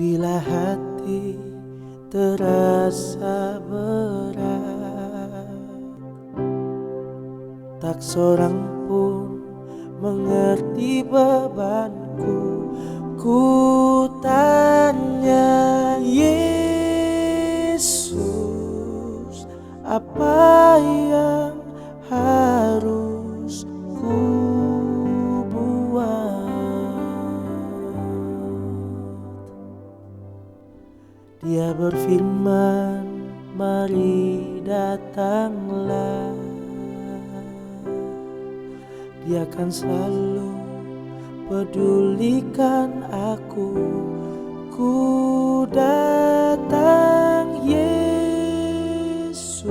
Bila hati terasa berat, tak seorang pun mengerti bebanku. Ku tanya Yesus, apa yang harus ku buat? Dia berfirman, mari datanglah. Dia akan selalu pedulikan aku. Ku datang Yesus,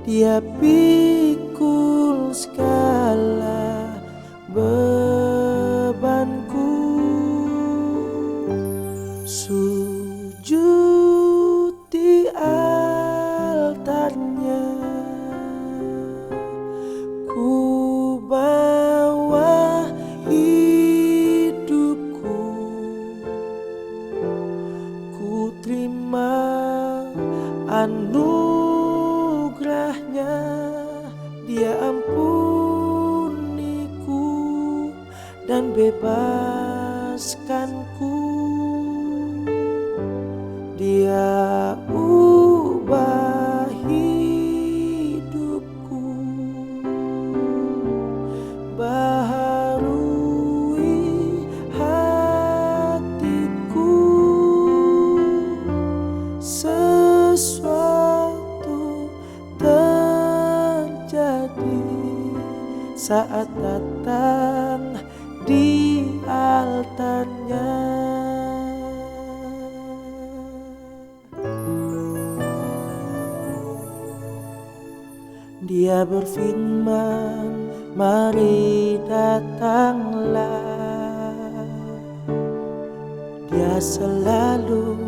Dia pikul segala bebanku. Sujud di altarnya, ku bawa hidupku. Ku terima anugerahnya, Dia ampuniku dan bebaskanku. Dia ubah hidupku, baharui hatiku. Sesuatu terjadi saat datang di altarnya. Dia berfirman, mari datanglah. Dia selalu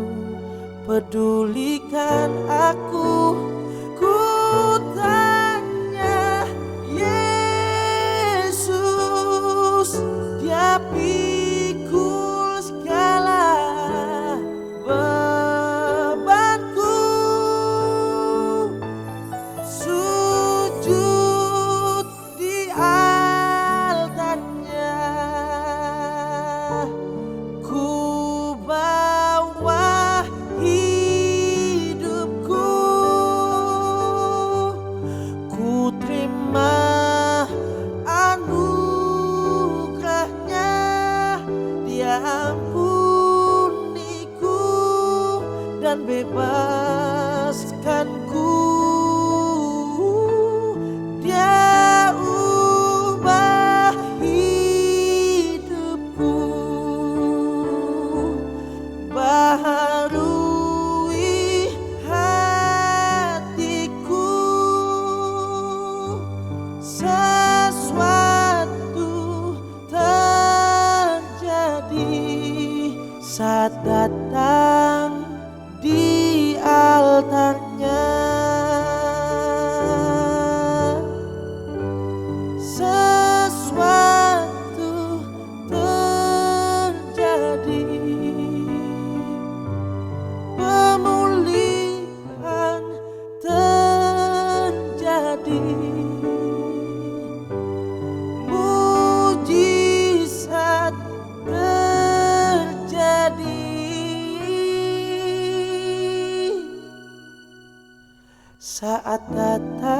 pedulikan aku. Ku tanya Yesus, Dia pikul segala bebanku. Sujud di altarnya, ku bawa hidupku. Ku terima anugerahnya, Dia ampuniku dan bebaskanku. Dia ubah hidupku, baharui hatiku. Sesuatu terjadi saat datang di altarnya. Sesuatu terjadi, pemulihan terjadi, mujizat terjadi saat datang